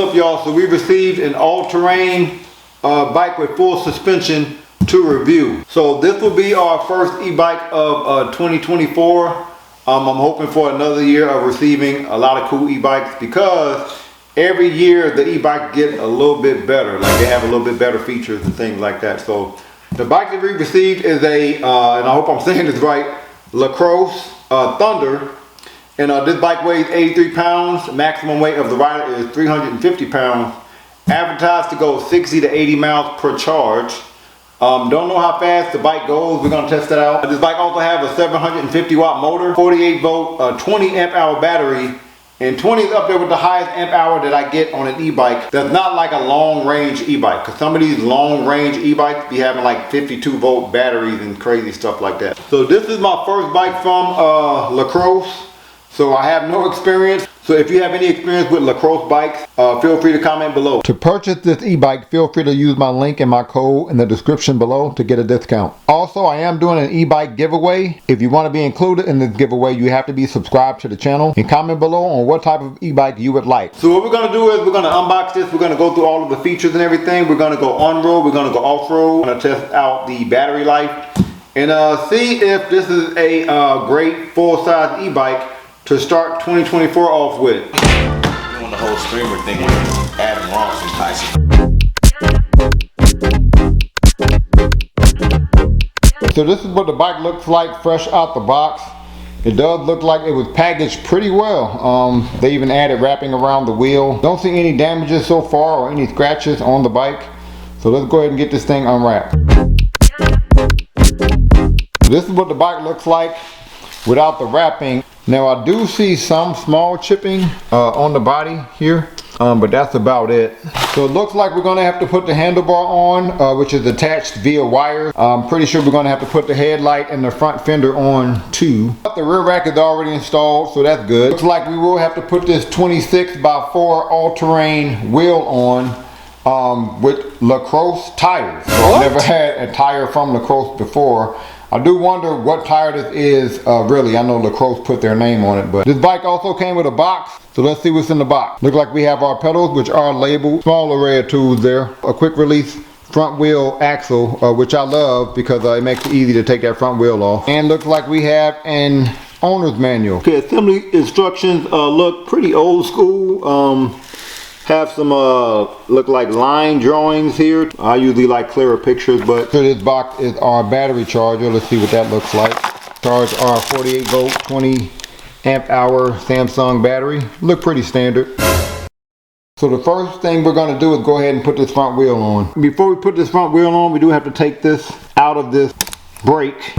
up, y'all? So we received an all-terrain bike with full suspension to review. So this will be our first e-bike of 2024. I'm hoping for another year of receiving a lot of cool e-bikes, because every year the e-bike get a little bit better. Like they have a little bit better features and things like that. So the bike that we received is a, and I hope I'm saying this right, Lacros Thunder. And this bike weighs 83 pounds. Maximum weight of the rider is 350 pounds. Advertised to go 60 to 80 miles per charge. Don't know how fast the bike goes. We're gonna test that out. This bike also has a 750 watt motor, 48 volt, 20 amp hour battery, and 20 is up there with the highest amp hour that I get on an e-bike. That's not like a long range e-bike, because some of these long range e-bikes be having like 52 volt batteries and crazy stuff like that. So this is my first bike from Lacros. So I have no experience. So if you have any experience with Lacros bikes, feel free to comment below. To purchase this e-bike, feel free to use my link and my code in the description below to get a discount. Also, I am doing an e-bike giveaway. If you want to be included in this giveaway, you have to be subscribed to the channel, and comment below on what type of e-bike you would like. So what we're going to do is we're going to unbox this. We're going to go through all of the features and everything. We're going to go on-road. We're going to go off-road. We're going to test out the battery life and see if this is a great full-size e-bike to start 2024 off with. Doing the whole streamer thing with Adam Ross and Tyson. So this is what the bike looks like fresh out the box. It does look like it was packaged pretty well. They even added wrapping around the wheel. Don't see any damages so far or any scratches on the bike. So let's go ahead and get this thing unwrapped. This is what the bike looks like without the wrapping. Now I do see some small chipping on the body here, but that's about it. So it looks like we're gonna have to put the handlebar on, which is attached via wire. I'm pretty sure we're gonna have to put the headlight and the front fender on too. The rear rack is already installed, so that's good. Looks like we will have to put this 26 by 4 all-terrain wheel on with Lacros tires. So I've never had a tire from Lacros before. I do wonder what tire this is really. I know Lacros put their name on it, but this bike also came with a box. So let's see what's in the box. Look like we have our pedals, which are labeled. Small array of tools there. A quick release front wheel axle, which I love because it makes it easy to take that front wheel off. And looks like we have an owner's manual. Okay, assembly instructions look pretty old school. Have some look like line drawings here. I usually like clearer pictures, but so this box is our battery charger. Let's see what that looks like. Charge our 48 volt 20 amp hour Samsung battery. Look pretty standard. So the first thing we're going to do is go ahead and put this front wheel on. Before we put this front wheel on, we do have to take this out of this brake.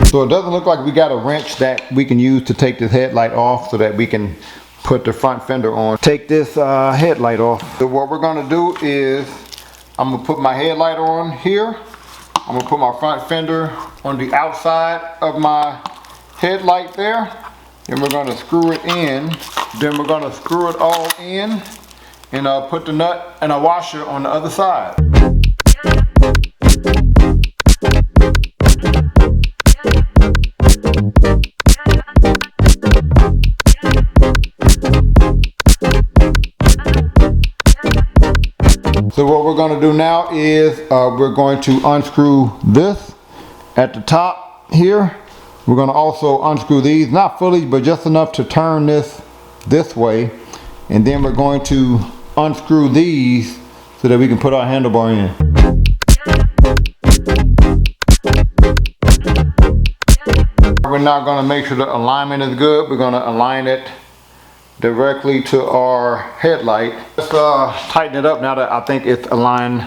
So it doesn't look like we got a wrench that we can use to take this headlight off so that we can put the front fender on. Take this headlight off. So what we're gonna do is I'm gonna put my headlight on here. I'm gonna put my front fender on the outside of my headlight there. Then we're gonna screw it in. Then we're gonna screw it all in and put the nut and a washer on the other side. So what we're going to do now is we're going to unscrew this at the top here. We're going to also unscrew these, not fully, but just enough to turn this way. And then we're going to unscrew these so that we can put our handlebar in. We're now going to make sure the alignment is good. We're going to align it directly to our headlight. Let's tighten it up now that I think it's aligned.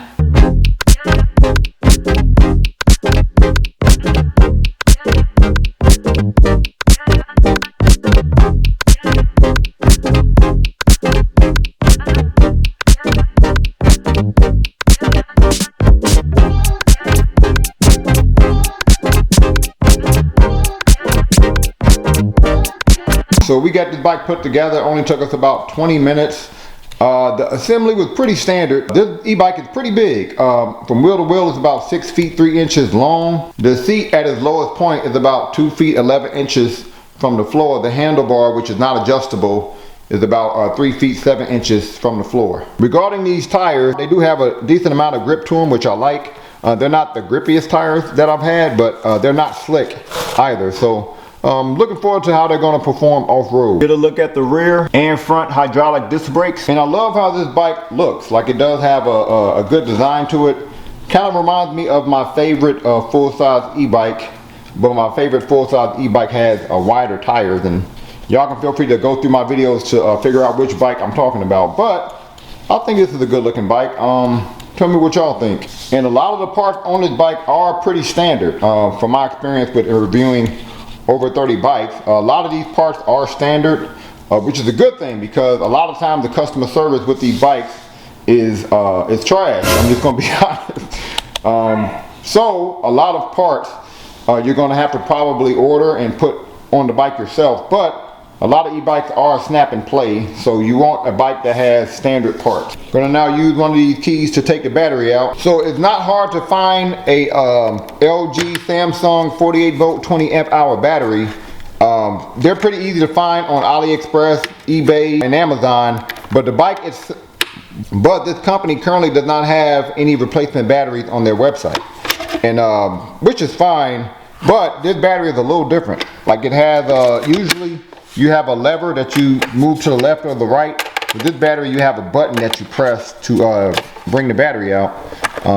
So we got this bike put together. It only took us about 20 minutes. The assembly was pretty standard. This e-bike is pretty big. From wheel to wheel is about 6 feet 3 inches long. The seat at its lowest point is about 2 feet 11 inches from the floor. The handlebar, which is not adjustable, is about 3 feet 7 inches from the floor. Regarding these tires, they do have a decent amount of grip to them, which I like. They're not the grippiest tires that I've had, but they're not slick either. So looking forward to how they're going to perform off-road. Get a look at the rear and front hydraulic disc brakes. And I love how this bike looks. Like, it does have a good design to it. Kind of reminds me of my favorite full-size e-bike. But my favorite full-size e-bike has wider tires. And y'all can feel free to go through my videos to figure out which bike I'm talking about. But I think this is a good looking bike. Tell me what y'all think. And a lot of the parts on this bike are pretty standard. From my experience with reviewing over 30 bikes, a lot of these parts are standard, which is a good thing, because a lot of times the customer service with these bikes is trash. I'm just gonna be honest. So a lot of parts you're gonna have to probably order and put on the bike yourself, but a lot of e-bikes are snap and play, so you want a bike that has standard parts. I'm gonna now use one of these keys to take the battery out. So it's not hard to find a LG Samsung 48 volt 20 amp hour battery. They're pretty easy to find on AliExpress, eBay, and Amazon, but this company currently does not have any replacement batteries on their website, and which is fine, but this battery is a little different. Like, it has usually you have a lever that you move to the left or the right. With this battery, you have a button that you press to bring the battery out,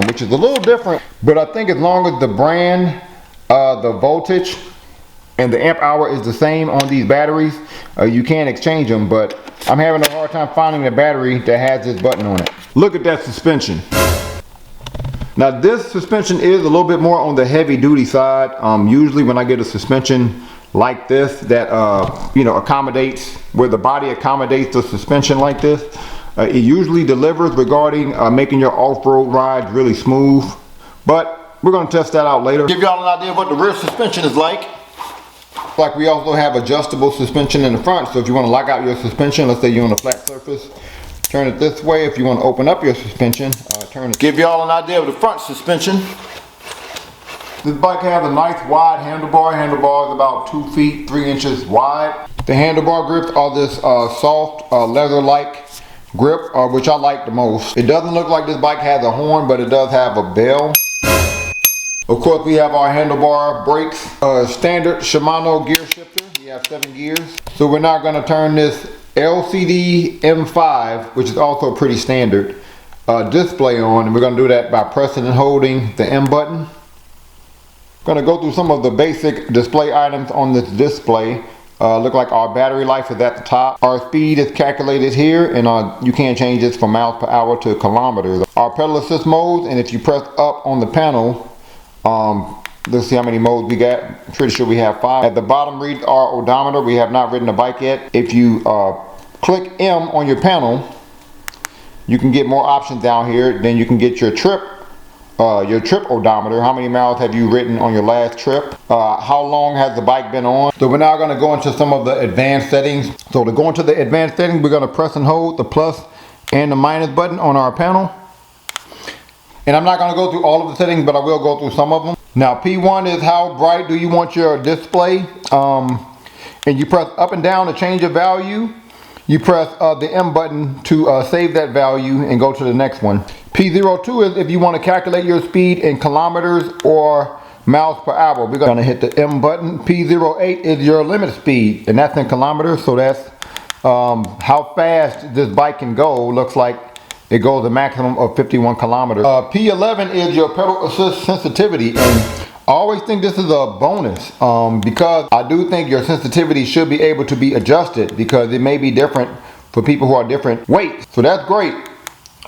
which is a little different. But I think as long as the brand, the voltage, and the amp hour is the same on these batteries, you can exchange them. But I'm having a hard time finding a battery that has this button on it. Look at that suspension. Now, this suspension is a little bit more on the heavy duty side. Usually when I get a suspension like this that accommodates, where the body accommodates the suspension like this, it usually delivers regarding making your off-road rides really smooth. But we're going to test that out later. Give y'all an idea of what the rear suspension is like. Like, we also have adjustable suspension in the front, so if you want to lock out your suspension, let's say you're on a flat surface, turn it this way. If you want to open up your suspension, turn it. Give y'all an idea of the front suspension. This bike has a nice wide handlebar. Handlebar is about 2 feet 3 inches wide. The handlebar grips are this soft leather-like grip, which I like the most. It doesn't look like this bike has a horn, but it does have a bell. Of course, we have our handlebar brakes, standard Shimano gear shifter. We have 7 gears. So we're now going to turn this LCD M5, which is also pretty standard, display on, and we're going to do that by pressing and holding the M button. Going to go through some of the basic display items on this display. Look like our battery life is at the top. Our speed is calculated here, and you can change this from miles per hour to kilometers. Our pedal assist modes, and if you press up on the panel, let's see how many modes we got. I'm pretty sure we have 5. At the bottom reads our odometer. We have not ridden a bike yet. If you click M on your panel, you can get more options down here. Then you can get your trip odometer. How many miles have you ridden on your last trip? How long has the bike been on? So we're now going to go into some of the advanced settings. So to go into the advanced settings, we're going to press and hold the plus and the minus button on our panel. And I'm not going to go through all of the settings, but I will go through some of them. Now, P1 is how bright do you want your display. And you press up and down to change a value. You press the M button to save that value and go to the next one. P02 is if you want to calculate your speed in kilometers or miles per hour. We're going to hit the M button. P08 is your limit speed, and that's in kilometers. So that's how fast this bike can go. Looks like it goes a maximum of 51 kilometers. P11 is your pedal assist sensitivity, and I always think this is a bonus because I do think your sensitivity should be able to be adjusted, because it may be different for people who are different weights. So that's great.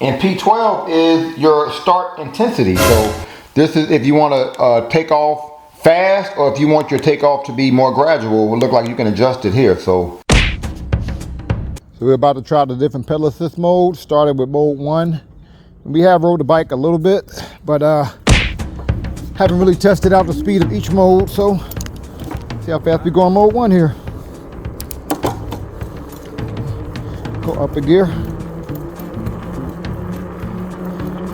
And P12 is your start intensity. So this is if you want to take off fast, or if you want your takeoff to be more gradual. It will look like you can adjust it here. So we're about to try the different pedal assist modes, starting with mode 1. We have rode the bike a little bit, but haven't really tested out the speed of each mode. So see how fast we go on mode 1 here. Go up a gear.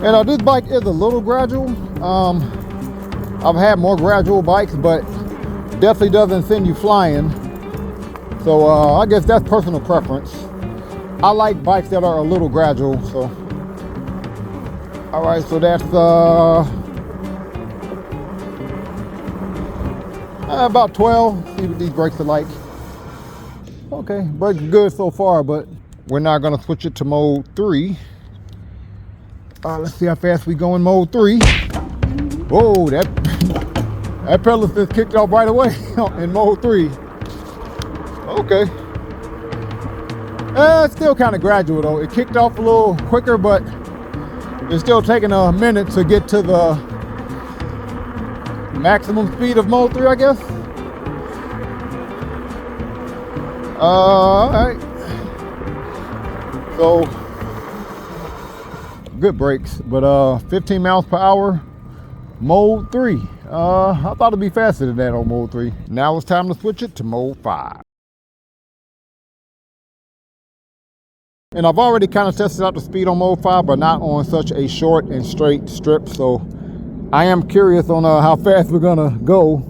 And this bike is a little gradual. I've had more gradual bikes, but definitely doesn't send you flying. So I guess that's personal preference. I like bikes that are a little gradual, so. All right, so that's about 12. See what these brakes are like. Okay, brakes good so far, but we're not gonna switch it to mode 3. Let's see how fast we go in mode 3. Whoa, that pedal assist kicked off right away in mode 3. Okay. It's still kind of gradual though. It kicked off a little quicker, but it's still taking a minute to get to the maximum speed of mode 3, I guess. All right. So, good brakes, but 15 miles per hour, mode 3. I thought it'd be faster than that on mode 3. Now it's time to switch it to mode 5. And I've already kind of tested out the speed on mode 5, but not on such a short and straight strip. So I am curious on how fast we're gonna go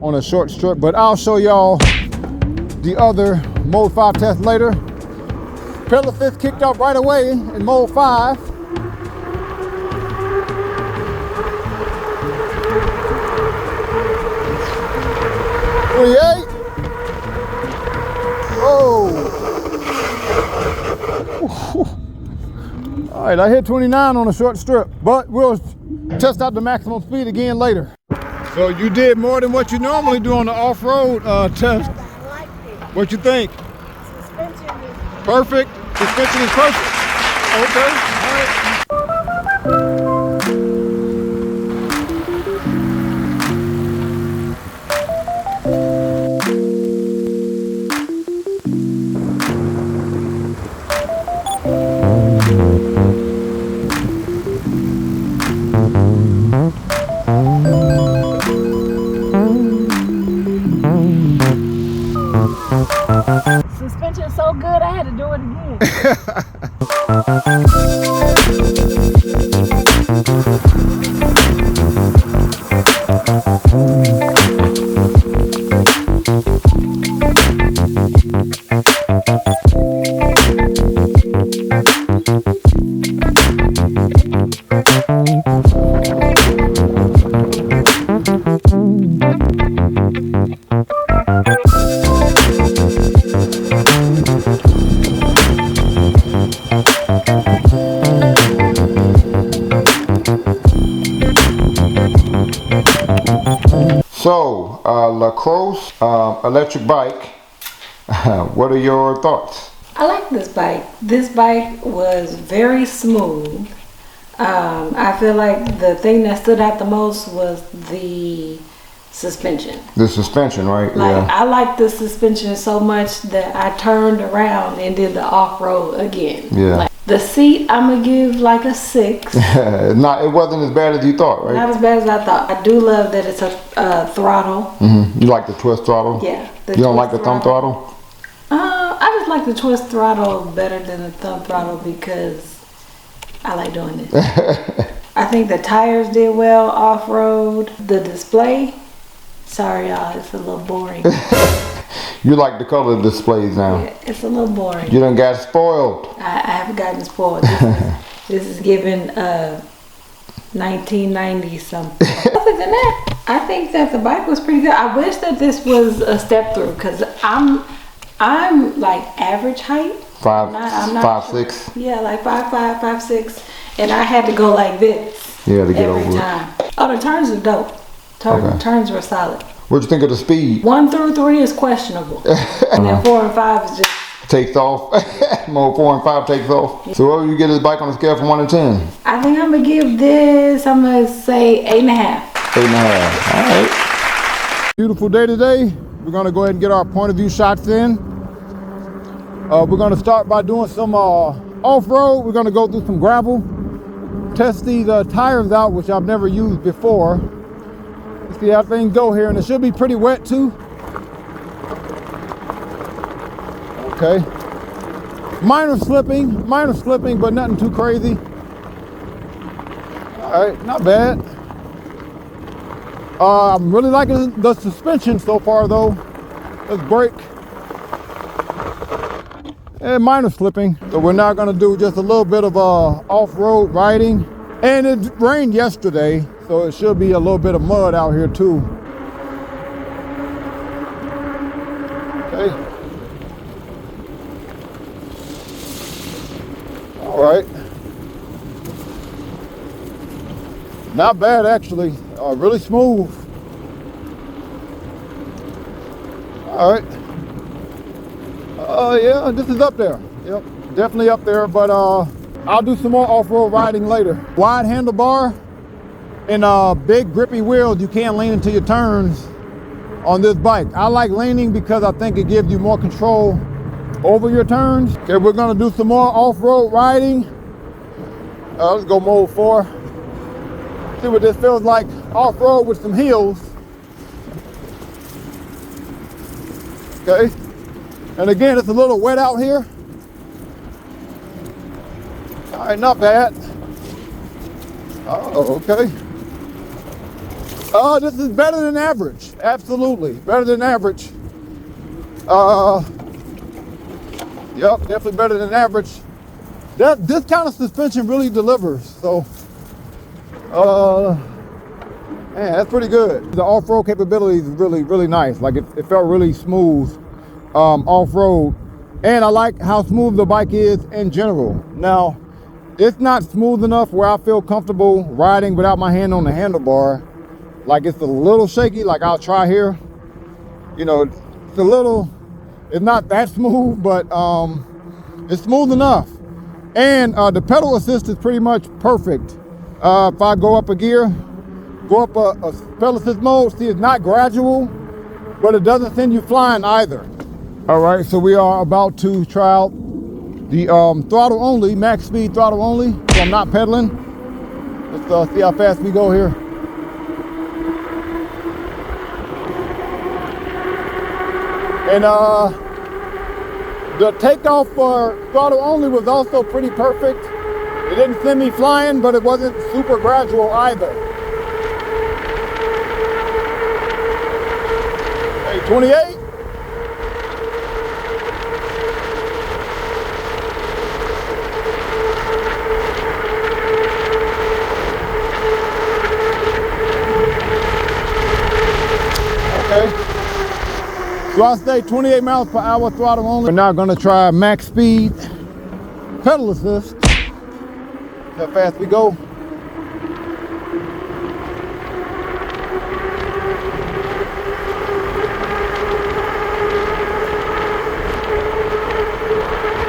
on a short strip, but I'll show y'all the other mode 5 test later. Pedal assist kicked off right away in mode 5. All right, I hit 29 on a short strip, but we'll test out the maximum speed again later. So you did more than what you normally do on the off-road test. I like it. What you think? Suspension is Perfect? Suspension is perfect. Okay, all right. suspension is so good, I had to do it So, Lacros electric bike, what are your thoughts? I like this bike. This bike was very smooth. I feel like the thing that stood out the most was the suspension. The suspension, right? Like, I like the suspension so much that I turned around and did the off-road again. Yeah. Like, the seat, I'm gonna give like a 6. It wasn't as bad as you thought, right? Not as bad as I thought. I do love that it's a throttle. You like the twist throttle? Yeah. You don't like the thumb throttle? I just like the twist throttle better than the thumb throttle because I like doing it. I think the tires did well off-road. The display, sorry y'all, it's a little boring. You like the color displays now? Yeah, it's a little boring. You done got spoiled. I haven't gotten spoiled. This is giving 1990 something. Other than that, I think that the bike was pretty good. I wish that this was a step through because I'm like average height. I'm not 5'6". Yeah, like 5'5", 5'6", and I had to go like this. Yeah, to get every over time. Oh, the turns are dope. Turns were solid. What'd you think of the speed? 1 through 3 is questionable, and then 4 and 5 is just Takes off. Mode 4 and 5 takes off. So what would you get this bike on a scale from 1 to 10? I think I'm gonna give this. I'm gonna say 8.5. 8.5. All right. Beautiful day today. We're gonna go ahead and get our point of view shots in. We're gonna start by doing some off-road. We're gonna go through some gravel, test these tires out, which I've never used before. Let's see how things go here, and it should be pretty wet too. Okay. Minor slipping, but nothing too crazy. All right, not bad. I'm really liking the suspension so far though. Let's brake. And minor slipping. So we're now gonna do just a little bit of off-road riding. And it rained yesterday, so it should be a little bit of mud out here too. Okay. All right. Not bad actually, really smooth. All right. Yeah, this is up there. Yep, definitely up there, but I'll do some more off-road riding later. Wide handlebar and big grippy wheels, you can't lean into your turns on this bike. I like leaning because I think it gives you more control over your turns. Okay, we're gonna do some more off-road riding. Let's go mode 4. See what this feels like off-road with some heels. Okay, and again, it's a little wet out here. All right, not bad. Oh, okay. This is better than average. Absolutely, better than average. Yep, definitely better than average. This kind of suspension really delivers. So, man, that's pretty good. The off-road capability is really, really nice. Like it felt really smooth off-road, and I like how smooth the bike is in general. Now, it's not smooth enough where I feel comfortable riding without my hand on the handlebar. Like it's a little shaky. Like I'll try here. You know, it's not that smooth, but it's smooth enough. And the pedal assist is pretty much perfect. If I go up a gear, go up a pedal assist mode, see it's not gradual, but it doesn't send you flying either. All right, so we are about to try out the throttle only, max speed throttle only, so I'm not pedaling. Let's see how fast we go here. And the takeoff for throttle only was also pretty perfect. It didn't send me flying, but it wasn't super gradual either. Hey, 28. Okay. So I say 28 miles per hour throttle only. We're now gonna try max speed pedal assist. How fast we go.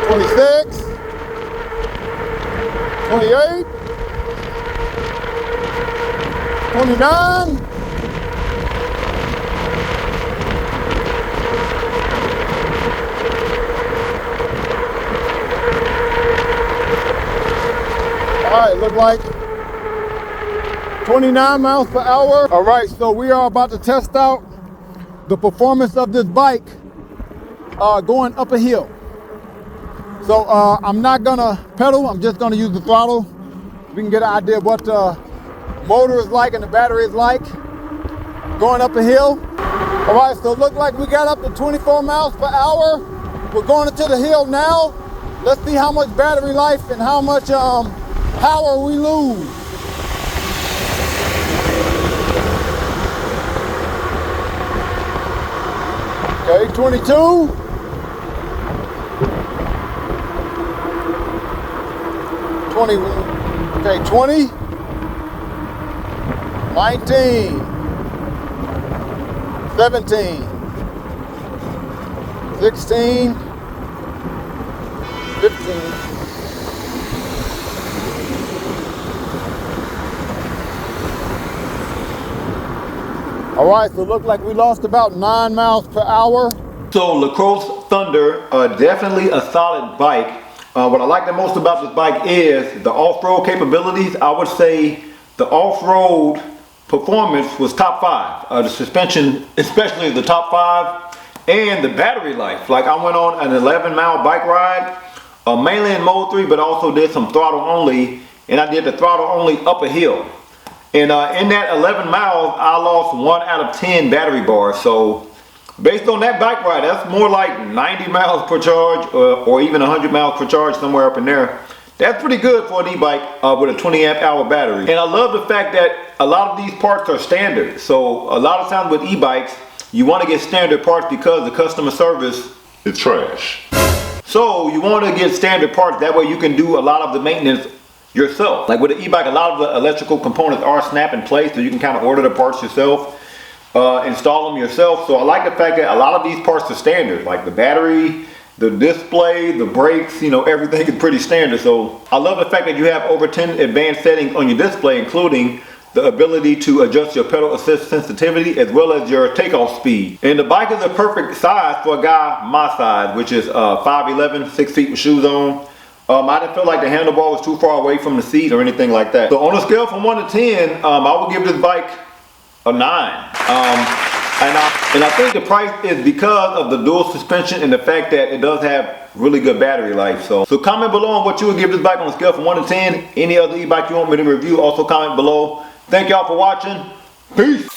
$26, $28, $29. All right, look like 29 miles per hour. All right, so we are about to test out the performance of this bike going up a hill. So I'm not gonna pedal, I'm just gonna use the throttle. We can get an idea of what the motor is like and the battery is like going up a hill. All right, so it looked like we got up to 24 miles per hour. We're going into the hill now. Let's see how much battery life and how much power we lose. Okay, 22. 20, okay, 20. 19. 17. 16. 15. All right, so it looked like we lost about 9 miles per hour. So Lacros Thunder, definitely a solid bike. What I like the most about this bike is the off-road capabilities. I would say the off-road performance was top 5. The suspension, especially the top 5, and the battery life. Like I went on an 11-mile bike ride, mainly in mode 3, but also did some throttle only, and I did the throttle only up a hill. And in that 11 miles, I lost 1 out of 10 battery bars. So based on that bike ride, that's more like 90 miles per charge or even 100 miles per charge, somewhere up in there. That's pretty good for an e-bike with a 20 amp hour battery. And I love the fact that a lot of these parts are standard. So a lot of times with e-bikes, you want to get standard parts because the customer service is trash. So you want to get standard parts, that way you can do a lot of the maintenance yourself. Like with an e-bike, a lot of the electrical components are snap in place, so you can kind of order the parts yourself, install them yourself. So I like the fact that a lot of these parts are standard, like the battery, the display, the brakes, you know, everything is pretty standard. So I love the fact that you have over 10 advanced settings on your display, including the ability to adjust your pedal assist sensitivity as well as your takeoff speed. And the bike is a perfect size for a guy my size, which is 5'11", 6 feet with shoes on. I didn't feel like the handlebar was too far away from the seat or anything like that. So on a scale from 1 to 10, I would give this bike a 9. And I think the price is because of the dual suspension and the fact that it does have really good battery life. So comment below on what you would give this bike on a scale from 1 to 10. Any other e-bike you want me to review, also comment below. Thank y'all for watching. Peace.